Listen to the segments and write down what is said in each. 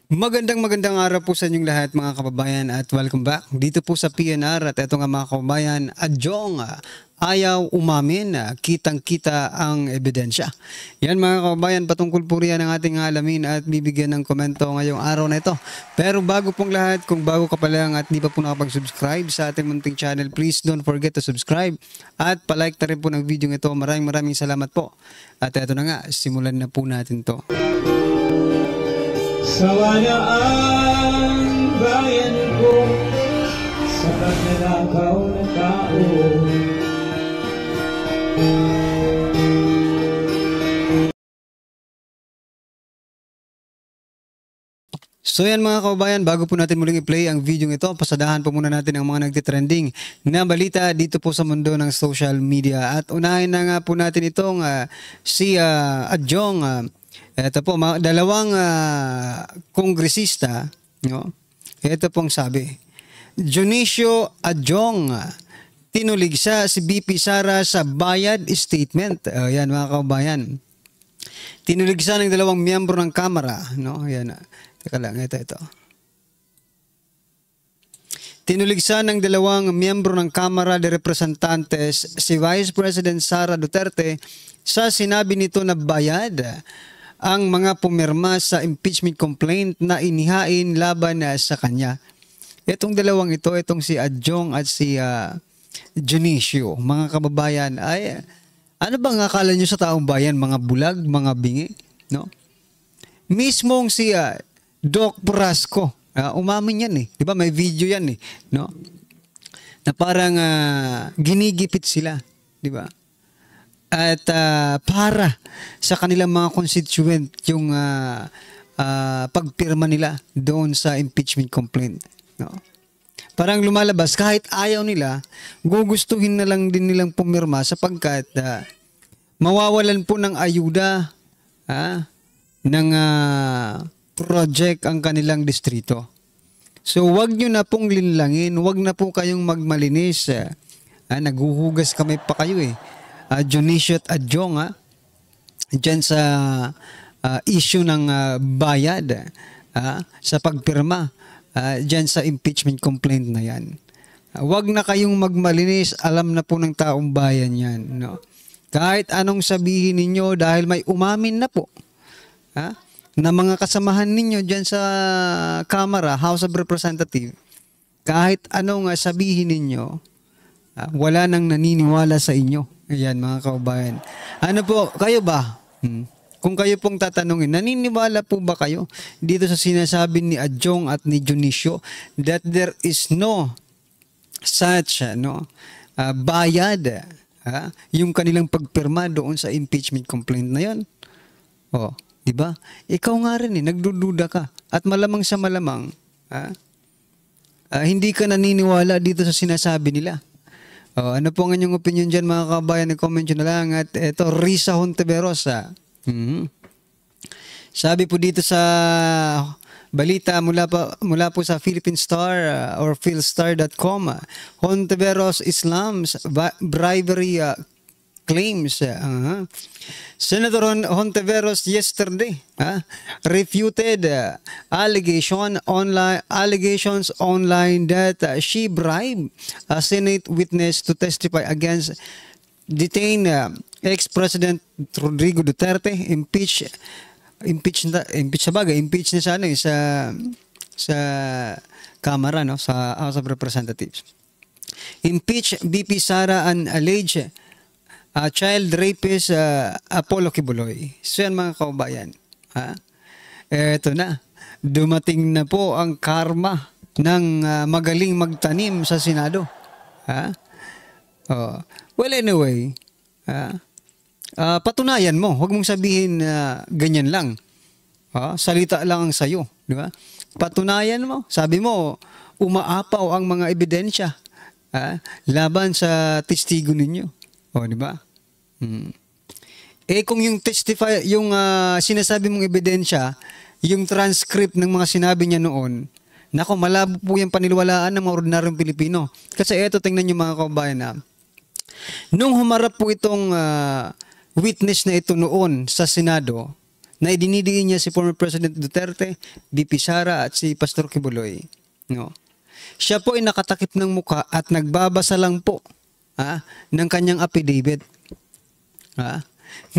Magandang araw po sa inyong lahat mga kababayan at welcome back dito po sa PNR at eto nga mga kababayan, Adjong ayaw umamin, kitang-kita ang ebidensya. Yan mga kababayan, patungkol po riyan ang ating alamin at bibigyan ng komento ngayong araw na ito. Pero bago pong lahat, kung bago ka pa lang at di pa po nakapag-subscribe sa ating munting channel, please don't forget to subscribe at palike na rin po ng video ito. Maraming salamat po. At eto na nga, simulan na po natin to. Sawa na ang bayan ko sa pagnanakaw na tao. So yan mga kababayan, bago po natin muling i-play ang video ito, pasadahan po muna natin ang mga nagtitrending na balita dito po sa mundo ng social media. At unahin na nga po natin itong si Adjong. Ito po, dalawang kongresista, no? Ito pong sabi, Dionisio Adjong, tinuligsa si BP Sara sa bayad statement. Yan mga kababayan. Tinuligsa ng dalawang miyembro ng Kamara, no? Yan. Teka lang, ito. Tinuligsa ng dalawang miyembro ng Kamara de Representantes si Vice President Sara Duterte sa sinabi nito na bayad ang mga pumirma sa impeachment complaint na inihain laban sa kanya. Itong dalawang ito, itong si Adjong at si Dionisio, mga kababayan, ay ano bang akala nyo sa taong bayan? Mga bulag, mga bingi? No? Mismong si Doc Brasco, umamin yan eh. Di ba? May video yan eh. No? Na parang ginigipit sila. Di ba? At para sa kanilang mga constituent yung pagpirma nila doon sa impeachment complaint. No? Parang lumalabas, kahit ayaw nila, gugustuhin na lang din nilang pumirma sapagkat mawawalan po ng ayuda ng project ang kanilang distrito. So wag nyo na pong linlangin, wag na po kayong magmalinis. Naghuhugas kamay pa kayo eh. Dionisio at Adjong dyan sa issue ng bayad sa pagpirma dyan sa impeachment complaint na yan. Huwag na kayong magmalinis, alam na po ng taong bayan yan. No? Kahit anong sabihin ninyo dahil may umamin na po na mga kasamahan ninyo dyan sa Kamara, House of Representatives, kahit anong sabihin ninyo, wala nang naniniwala sa inyo. Ayan mga kababayan. Ano po, kayo ba? Kung kayo pong tatanungin, naniniwala po ba kayo dito sa sinasabi ni Adjong at ni Dionisio that there is no such bayad yung kanilang pagpirma doon sa impeachment complaint na yon? Oh, di ba? Ikaw nga rin nagdududa ka at malamang sa malamang hindi ka naniniwala dito sa sinasabi nila. Ano po ang inyong opinion dyan mga kabayan? I-comment nyo na lang. At ito, Risa Hontiveros. Sabi po dito sa balita mula po sa Philippine Star or philstar.com, Hontiveros Islam's bribery claims. Senator Hontiveros yesterday refuted allegations online that she bribed a Senate witness to testify against detained ex-President Rodrigo Duterte. Impeach na sa Kamara, no, sa House of Representatives. Impeach BP Sara and alleged child rapist Apollo Kibuloy. So yan mga kababayan. Eto na. Dumating na po ang karma ng magaling magtanim sa Senado. Well anyway, patunayan mo. Huwag mong sabihin ganyan lang. Salita lang ang sayo. Di ba? Patunayan mo. Sabi mo, umaapaw ang mga ebidensya laban sa testigo ninyo. Di ba? Kung yung sinasabi mong ebidensya, yung transcript ng mga sinabi niya noon, nako, malabo po yung paniniwalaan ng mga ordinaryong Pilipino. Kasi eto, tingnan niyo mga kababayan nung humarap po itong witness na ito noon sa Senado, na idinidiin niya si former President Duterte, VP Sara at si Pastor Kibuloy. No? Siya po ay nakatakip ng mukha at nagbabasa lang po ng kanyang affidavit.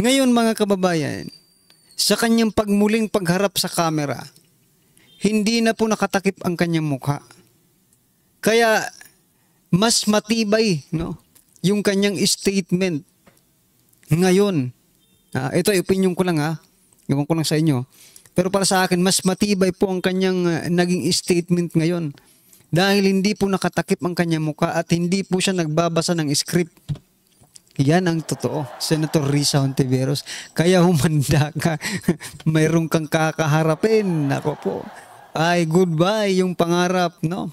Ngayon mga kababayan, sa kanyang pagmuling pagharap sa camera, hindi na po nakatakip ang kanyang mukha. Kaya mas matibay, no, yung kanyang statement ngayon. Ito ay opinion ko lang Iwan ko lang sa inyo. Pero para sa akin, mas matibay po ang kanyang naging statement ngayon. Dahil hindi po nakatakip ang kanyang mukha at hindi po siya nagbabasa ng script. Yan ang totoo, Senator Risa Hontiveros. Kaya humanda ka. Mayroon kang kakaharapin. Ako po. Ay, goodbye yung pangarap, no?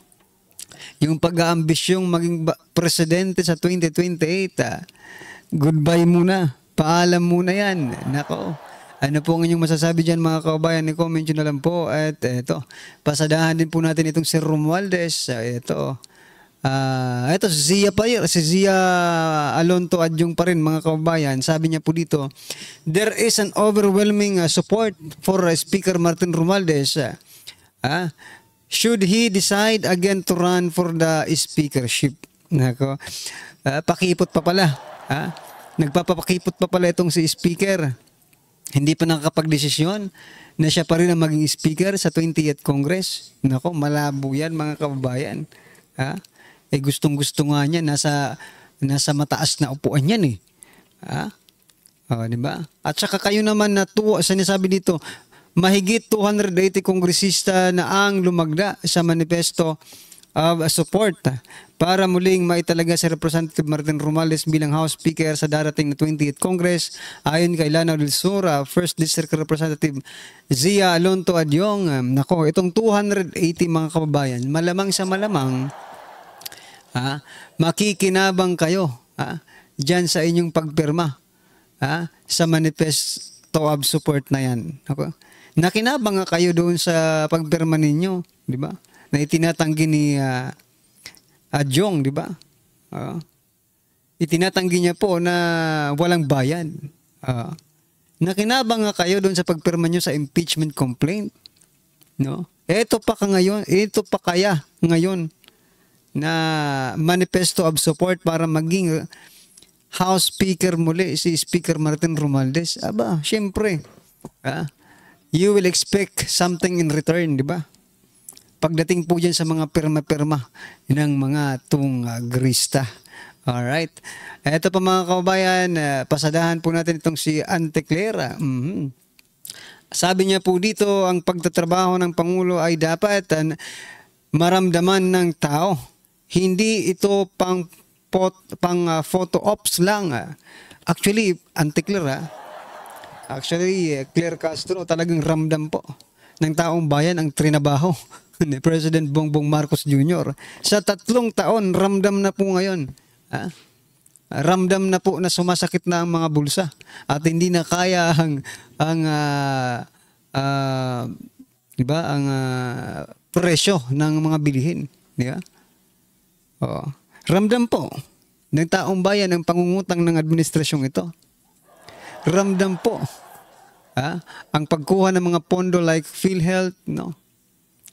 Yung pag-aambisyong maging presidente sa 2028. Goodbye muna. Paalam muna yan. Nako. Ano po ang inyong masasabi dyan mga kababayan? I-comment nyo na lang po. At ito, pasadahan din po natin itong si Romualdez. Ito si Zia Alonto Adyong pa rin mga kababayan. Sabi niya po dito, there is an overwhelming support for Speaker Martin Romualdez. Should he decide again to run for the speakership? Nako. Pakipot pa pala. Nagpapakipot pa pala itong si Speaker. Hindi pa nakakapag-desisyon na siya pa rin ang maging speaker sa 20th Congress. Nako, malabo yan mga kababayan. Gustong-gusto nga niya, nasa mataas na upuan yan eh. Diba? At saka kayo naman na sinasabi dito, mahigit 280 kongresista na ang lumagda sa manifesto of support para muling maitalaga si Representative Martin Romualdez bilang House Speaker sa darating na 20th Congress. Ayon kay Lanao del Sur, First District Representative Zia Alonto Adyong, nako, itong 280 mga kababayan, malamang sa malamang, makikinabang kayo dyan sa inyong pagpirma sa manifesto of support na yan. Okay? Nakinabang nga kayo doon sa pagpirma ninyo, di ba? Na itinatanggi ni Adyong, di ba? Itinatanggi niya po na walang bayad. Nakinabang nga kayo doon sa pagpirma niyo sa impeachment complaint. No? Ito pa kaya ngayon na manifesto of support para maging House Speaker muli si Speaker Martin Romualdez. Aba, syempre, you will expect something in return, di ba? Pagdating po dyan sa mga pirma-pirma ng mga tunggrista. Alright. Ito pa mga kababayan, pasadahan po natin itong si Ante Clara. Sabi niya po dito, ang pagtatrabaho ng Pangulo ay dapat maramdaman ng tao. Hindi ito pang photo ops lang. Actually, Ante Clara, Claire Castro, talagang ramdam po ng taong bayan ang trinabaho ni President Bongbong Marcos Jr. Sa 3 taon, ramdam na po ngayon. Ramdam na po na sumasakit na ang mga bulsa at hindi na kaya diba, ang presyo ng mga bilihin. Diba? Ramdam po ng taong bayan ang pangungutang ng administrasyong ito. Ramdam po ang pagkuha ng mga pondo like PhilHealth, no?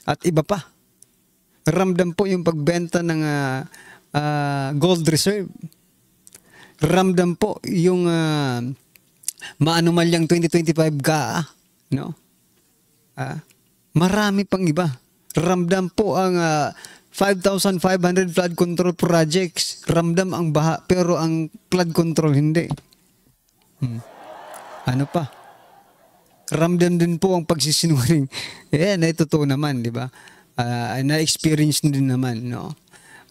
At iba pa. Ramdam po yung pagbenta ng gold reserve. Ramdam po yung maanumalyang 2025 no? Marami pang iba. Ramdam po ang 5,500 flood control projects. Ramdam ang baha pero ang flood control hindi. Ano pa? Ramdam din po ang pagsisinungaling. Totoo naman, di ba? Na-experience din naman, no?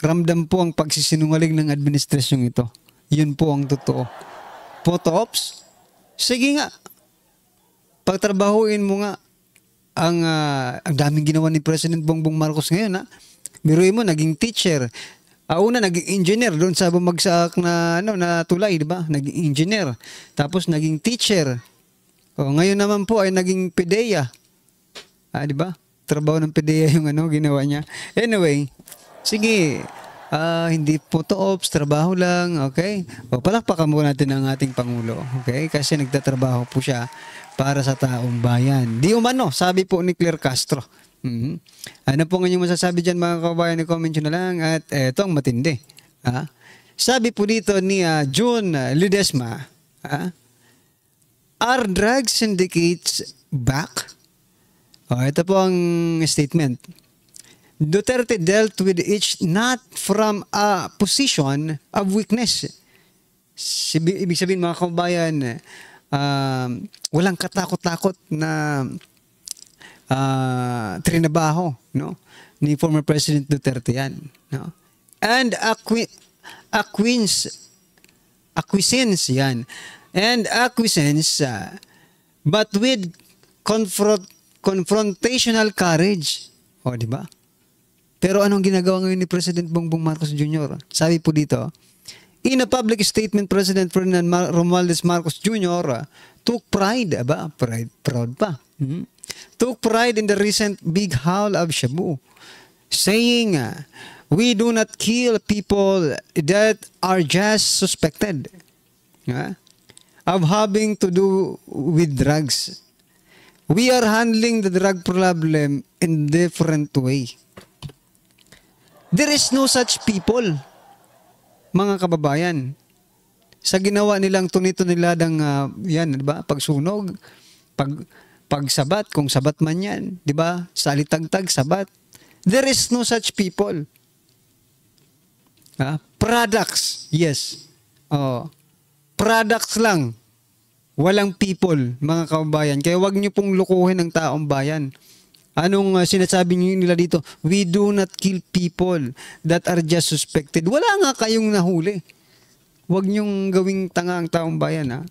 Ramdam po ang pagsisinungaling ng administrasyong ito. Yun po ang totoo. Photo ops? Sige nga. Pagtrabahuin mo nga ang daming ginawa ni President Bongbong Marcos ngayon, Biruin mo, naging teacher. Una, naging engineer doon sa bumagsak na tulay, di ba? Naging engineer. Tapos naging teacher. Ngayon naman po ay naging PDEA. Di ba? Trabaho ng PDEA yung ginawa niya. Anyway, sige, Hindi po to ops, trabaho lang, okay? O palakpakan mo natin ang ating Pangulo, okay? Kasi nagtatrabaho po siya para sa taong bayan. Di umano, sabi po ni Claire Castro. Mhm. Ano po inyong masasabi dyan mga kabayan? I-comment nyo na lang at eto ang matindi. Sabi po dito ni June Ledesma, are drug syndicates back? Ito po ang statement. Duterte dealt with each not from a position of weakness. Ibig sabihin mga kabayan, walang katakot-takot na trinabaho, no, ni former President Duterte yan, no? And acquiescence yan. And acquiescence, but with confrontational courage. O, di ba? Pero anong ginagawa ngayon ni President Bongbong Marcos Jr.? Sabi po dito, in a public statement, President Ferdinand Romualdez Marcos Jr. Took pride, proud pa, took pride in the recent big haul of Shabu, saying, we do not kill people that are just suspected of having to do with drugs. We are handling the drug problem in different way. There is no such people, mga kababayan. Sa ginawa nilang tunito-niladang yan, di ba? Pagsunog, pagsabat, kung sabat man yan, di ba? Salitagtag, sabat. There is no such people. Products, yes. Products lang. Walang people, mga kababayan. Kaya wag niyo pong lukuhin ang taong bayan. Anong sinasabi nila dito? We do not kill people that are just suspected. Wala nga kayong nahuli. Huwag niyong gawing tanga ang taong bayan,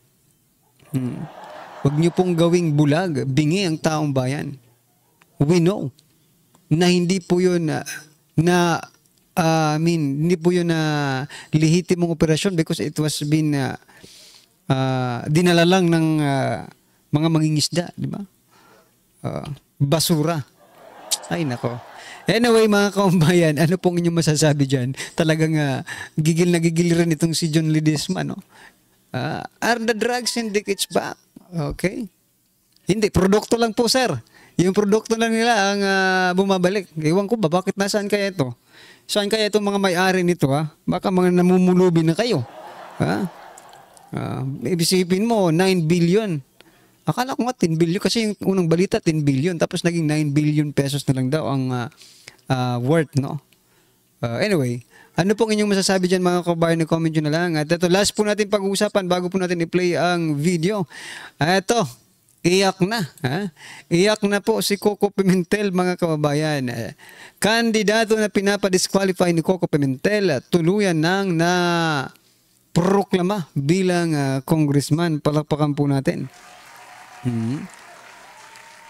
Huwag niyo pong gawing bulag, bingi ang taong bayan. We know na hindi po yun hindi po yun lehitimong operasyon because it was been dinala lang ng mga mangingisda, di ba? Basura. Ay, nako. Anyway, mga kaumbayan, ano pong inyong masasabi dyan? Talagang gigil na gigil rin itong si John Ledesma, no? Are the drug syndicates back? Okay. Hindi, produkto lang po, sir. Yung produkto lang nila ang bumabalik. Ewan ko ba, bakit nasaan kaya ito? Saan kaya itong mga may-ari nito, Baka mga namumulubi na kayo. Ibisipin mo, 9 billion. Akala ko nga 10 billion kasi yung unang balita 10 billion tapos naging 9 billion pesos na lang daw ang worth, no? Anyway, ano pong inyong masasabi dyan mga kabayan? Comment nyo na lang. At ito, last po natin pag-uusapan bago po natin i-play ang video. Ito, iyak na. Iyak na po si Coco Pimentel, mga kababayan. Kandidato na pinapadisqualify ni Coco Pimentel, tuluyan nang na proklama bilang congressman. Palakpakan po natin.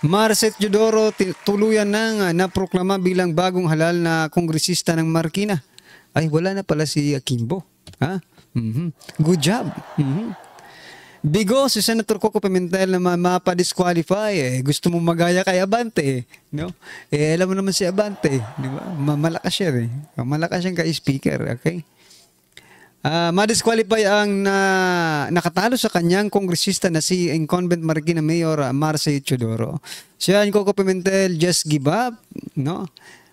Marcet Teodoro tuluyan nang naproklama bilang bagong halal na kongresista ng Marikina. Ay, wala na pala si Kimbo. Good job. Bigo si Senator Coco Pimentel na mapadisqualify. Gusto mo magaya kay Abante, no? Alam mo naman si Abante, di ba? Malakas siya malakas siyang ka-speaker, okay? Madisqualify ang nakatalo sa kanyang kongresista na si incumbent Marikina Mayor Marcet Teodoro. Siya ang Coco Pimentel, just give up, no?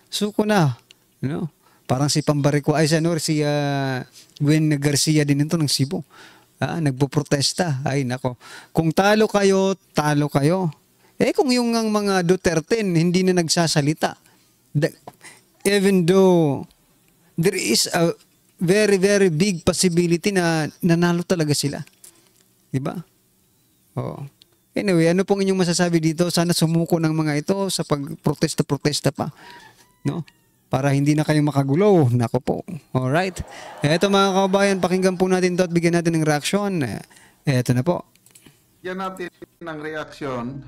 Suko na, no? Parang si Pambarico ay si Gwen Garcia din ito ng Cebu. Nagpo-protesta. Ay nako. Kung talo kayo, talo kayo. Kung yung mga Duterte hindi na nagsasalita. Even though there is a very, very big possibility na nanalo talaga sila. Diba? Anyway, ano pong inyong masasabi dito? Sana sumuko ng mga ito sa pagprotesta-protesta pa. No? Para hindi na kayo makagulo. Nako po. Alright. Eto mga kababayan, pakinggan po natin ito at bigyan natin ng reaksyon. Eto na po. Bigyan natin ng reaksyon,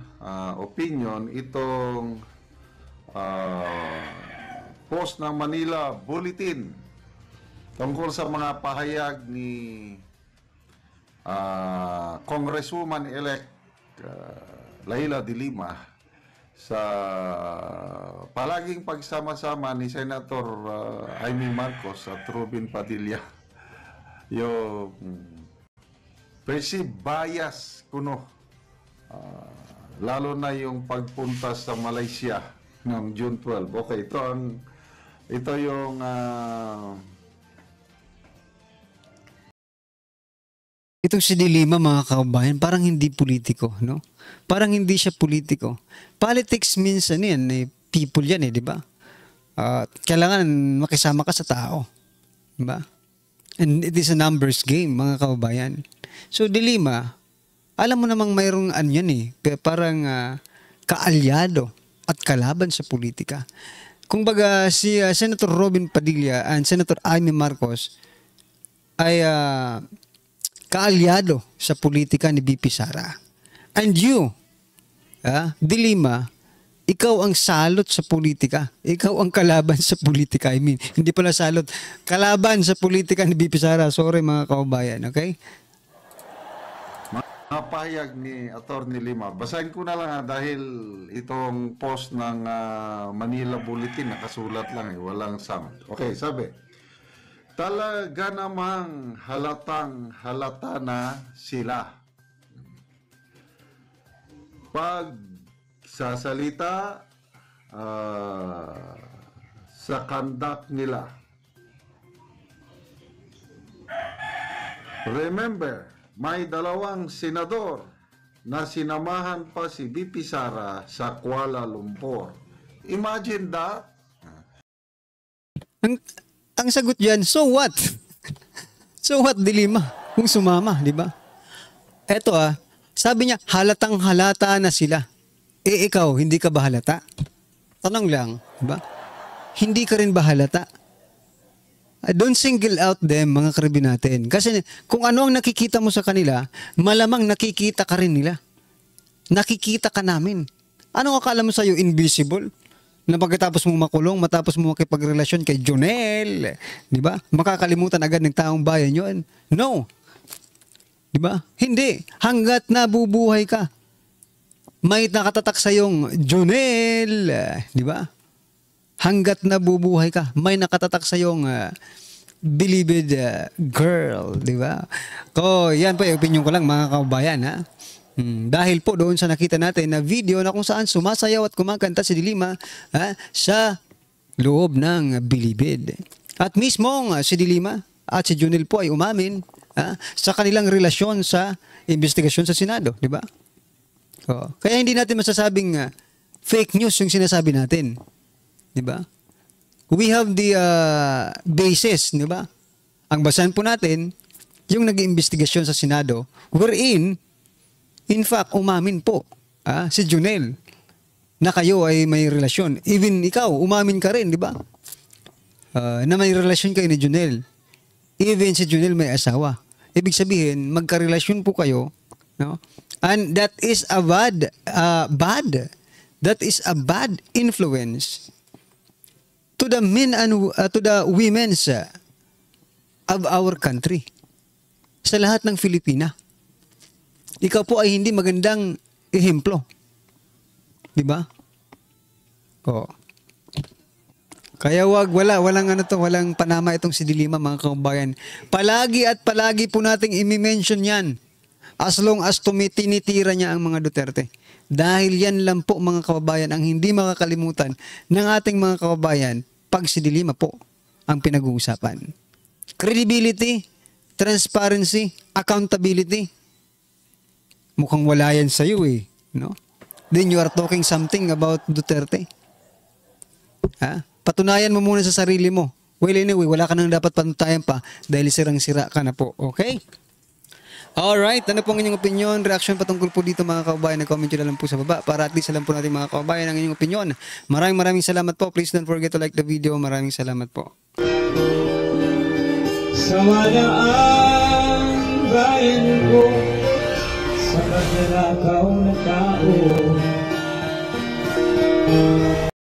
opinion, itong post ng Manila Bulletin tungkol sa mga pahayag ni Congresswoman-elect Leila de Lima sa palaging pagsama-sama ni Senator Amy Marcos at Robin Padilla yung perceived bias kuno, lalo na yung pagpunta sa Malaysia ng June 12. Okay, ito yung Itong si Dilima, mga kababayan, parang hindi politiko, no? Parang hindi siya politiko. Politics means ano yan, people yan di ba? Kailangan makisama ka sa tao, di ba? And it is a numbers game, mga kababayan. So Dilima, alam mo namang mayroong yan parang kaalyado at kalaban sa politika. Kung baga si Senator Robin Padilla and Senator Amy Marcos ay kaalyado sa politika ni BP Sara. And you, Dilima, ikaw ang salot sa politika. Ikaw ang kalaban sa politika. I mean, hindi pala salot. Kalaban sa politika ni BP Sara. Sorry mga kababayan, okay? Napahayag ni Atty. Lima. Basahin ko na lang dahil itong post ng Manila Bulletin nakasulat lang walang sound. Okay, sabi. Talaga namang halatang halata na sila. Pag sasalita sa conduct nila. Remember, may dalawang senador na sinamahan pa si BP Sara sa Kuala Lumpur. Imagine that. Ang sagot diyan, so what? So what, Dilima? Kung sumama, di ba? Eto sabi niya, halatang halata na sila. Ikaw, hindi ka ba halata? Tanong lang, di ba? Hindi ka rin ba halata? Don't single out them, mga karibi natin. Kasi kung ano ang nakikita mo sa kanila, malamang nakikita ka rin nila. Nakikita ka namin. Ano akala mo sa'yo, invisible? Na pagkatapos mo makulong, matapos mo makipagrelasyon kay Jonel, di ba? Makakalimutan agad ng taong bayan yun. No. Di ba? Hindi. Hanggat nabubuhay ka, may nakatatak sa yung Jonel, di ba? Hanggat nabubuhay ka, may nakatatak sa yung beloved girl, di ba? Yan po yung opinion ko lang, mga kababayan, ha? Dahil po doon sa nakita natin na video na kung saan sumasayaw at kumakanta si Dilima sa loob ng bilibid. At mismong si Dilima at si Jonel po ay umamin sa kanilang relasyon sa investigasyon sa Senado, di ba? Kaya hindi natin masasabing fake news yung sinasabi natin, di ba? We have the basis, di ba? Ang basahan po natin yung nag-iimbestigasyon sa Senado wherein in fact, umamin po si Jonel na kayo ay may relasyon. Even ikaw, umamin ka rin, di ba? Na may relasyon kayo ni Jonel. Even si Jonel may asawa. Ibig sabihin, magkarelasyon po kayo. No? And that is a that is a bad influence to the men and to the women's of our country. Sa lahat ng Filipina. Ikaw po ay hindi magandang ehemplo. Di ba? Kaya walang panama itong si Dilima, mga kababayan. Palagi at palagi po nating i-mention yan as long as tinitira niya ang mga Duterte. Dahil yan lang po, mga kababayan, ang hindi makakalimutan ng ating mga kababayan pag si Dilima po ang pinag-uusapan. Credibility, transparency, accountability. Mukhang wala yan sa'yo no? Then you are talking something about Duterte. Patunayan mo muna sa sarili mo. Well, anyway, wala ka nang dapat pantayan pa dahil sirang-sira ka na po. Okay? Alright, ano pong inyong opinion? Reaction patungkol po dito, mga kababayan? Nag-comment nyo na lang po sa baba para at least alam po natin, mga kababayan, ang inyong opinion. Maraming salamat po. Please don't forget to like the video. Maraming salamat po. Sa walaan